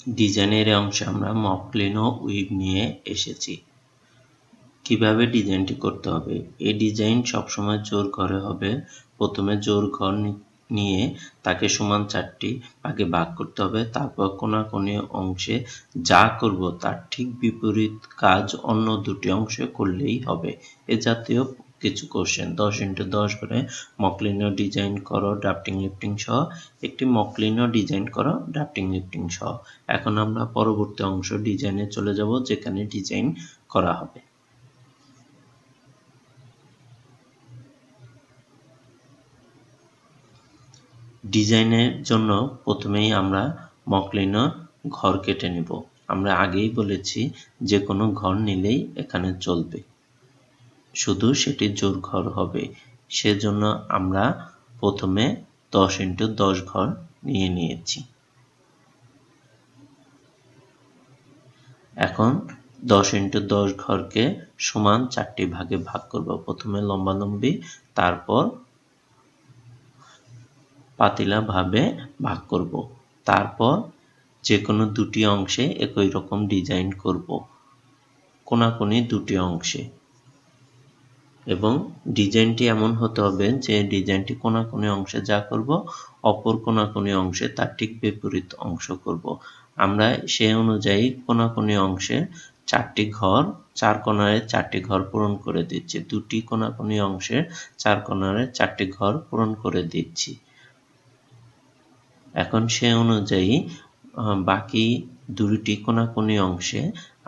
ডিজাইনের অংশে আমরা মকলিন ও উইভ নিয়ে এসেছি। কিভাবে ডিজাইনটি করতে হবে? এই ডিজাইন সবসময় জোর ঘরে হবে। প্রথমে জোর ঘর নিয়ে তাকে সমান 4টি ভাগে ভাগ করতে হবে। তারপর কোনাকুনি অংশে যা করব তার ঠিক বিপরীত কাজ অন্য দুটি অংশে করলেই হবে। এ জাতীয় কিছু কোশ্চেন 10x10 করে মকলিনও ডিজাইন করো ড্রাফটিং লিফটিং সহ, একটি মকলিনও ডিজাইন করো ড্রাফটিং লিফটিং সহ। এখন আমরা পরবর্তী অংশ ডিজাইনে চলে যাব, যেখানে ডিজাইন করা হবে। ডিজাইনের জন্য প্রথমেই আমরা মকলিনের ঘর কেটে নেব। আমরা আগেই বলেছি যে কোনো ঘর নিলেই এখানে চলবে, শুধু সেটি জোর ঘর হবে। সেজন্য আমরা প্রথমে 10x10 ঘর নিয়ে নিয়েছি। এখন 10x10 ঘরকে সমান 4টি ভাগে ভাগ করব। প্রথমে লম্বালম্বি, তারপর পাতিলা ভাবে ভাগ করব। তারপর যে কোনো দুটি অংশে একই রকম ডিজাইন করব, কোনাকুনি দুটি অংশে। এবং ডিজাইনটি এমন হতে হবে যে ডিজাইনটি কোনাকুনি অংশে যা করব, অপর কোনাকুনি অংশে তার ঠিক বিপরীত অংশ করব। আমরা সেই অনুযায়ী কোনাকুনি অংশে 4টি ঘর, 4 কোণায় 4টি ঘর পূরণ করে দিচ্ছি। দুটি কোনাকুনি অংশের 4 কোণায় 4টি ঘর পূরণ করে দিচ্ছি। এখন সে অনুযায়ী বাকি দুটি কোনাকুনি অংশে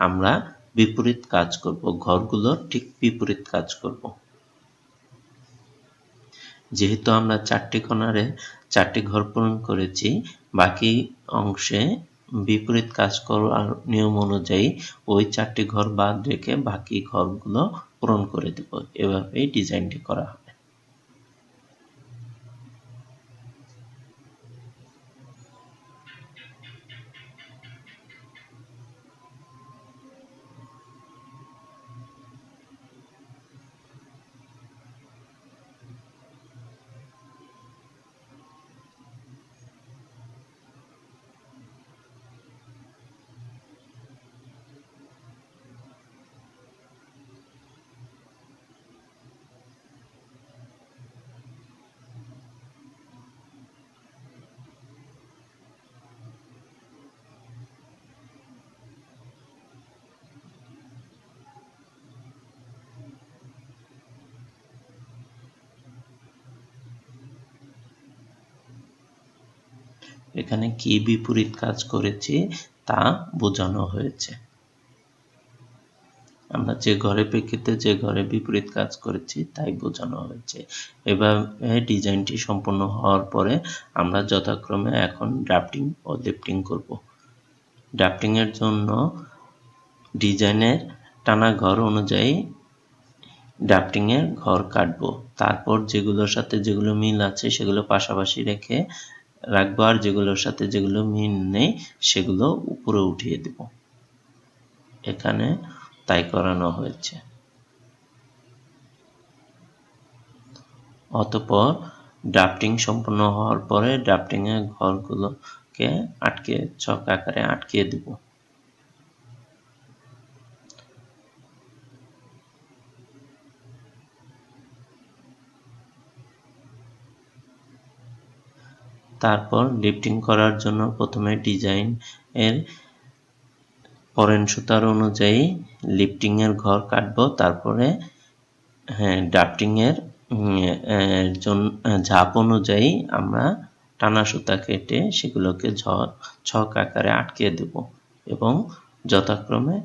আমরা বিপরীত কাজ করব, ঘরগুলোর ঠিক বিপরীত কাজ করব। যেহেতু আমরা 4টি কোণারে 4টি ঘর পূরণ করেছি, বাকি অংশে বিপরীত কাজ করার নিয়ম অনুযায়ী ওই 4টি ঘর বাদ রেখে বাকি ঘরগুলো পূরণ করে দেব। এভাবেই ডিজাইনটি করা হবে। এখানে কি বিপরীত কাজ করেছি তা বোঝানো হয়েছে। আমরা যে ঘরের প্রেক্ষিতে যে ঘরে বিপরীত কাজ করেছি তাই বোঝানো হয়েছে। এভাবে ডিজাইনটি সম্পূর্ণ হওয়ার পরে আমরা যথাক্রমে এখন ড্রাফটিং ও লিফটিং করব। ড্রাফটিং এর জন্য ডিজাইনের টানা ঘর অনুযায়ী ড্রাফটিং এর ঘর কাটবো। তারপর যেগুলোর সাথে যেগুলো মিল আছে সেগুলো পাশাপাশি রেখে রাখবো, আর যেগুলোর সাথে যেগুলো মিল নেই সেগুলো উপরে উঠিয়ে দেব। এখানে তাই করানো হয়েছে। অতঃপর ড্রাফটিং সম্পূর্ণ হওয়ার পরে ড্রাফটিং এর ঘরগুলোকে ছক আকারে আটকিয়ে দেব। তারপর লিফটিং করার জন্য প্রথমে ডিজাইন এর পরেন সুতার অনুযায়ী লিফটিং এর ঘর কাটবো। তারপরে ড্রাফটিং এর ঝাপ অনুযায়ী আমরা টানা সুতা কেটে সেগুলোকে ছক আকারে আটকিয়ে দেব এবং যথাক্রমে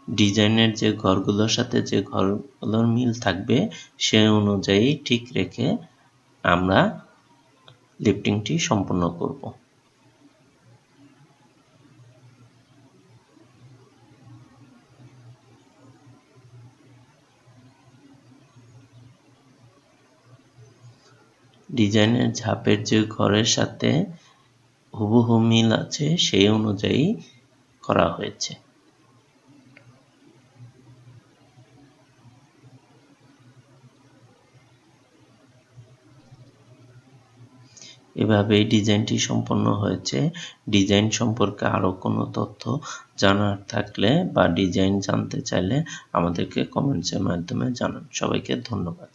ডিজাইনের যে ঘরগুলোর সাথে যে ঘরগুলোর মিল থাকবে সে অনুযায়ী ঠিক রেখে আমরা লিফটিংটি সম্পূর্ণ করব। ডিজাইনের ঝাপের যে ঘরের সাথে হুবহু মিল আছে সেই অনুযায়ী করা হয়েছে। এভাবেই ডিজাইনটি সম্পন্ন হয়েছে। ডিজাইন সম্পর্কে আরও কোনো তথ্য জানার থাকলে বা ডিজাইন জানতে চাইলে আমাদেরকে কমেন্টসের মাধ্যমে জানান। সবাইকে ধন্যবাদ।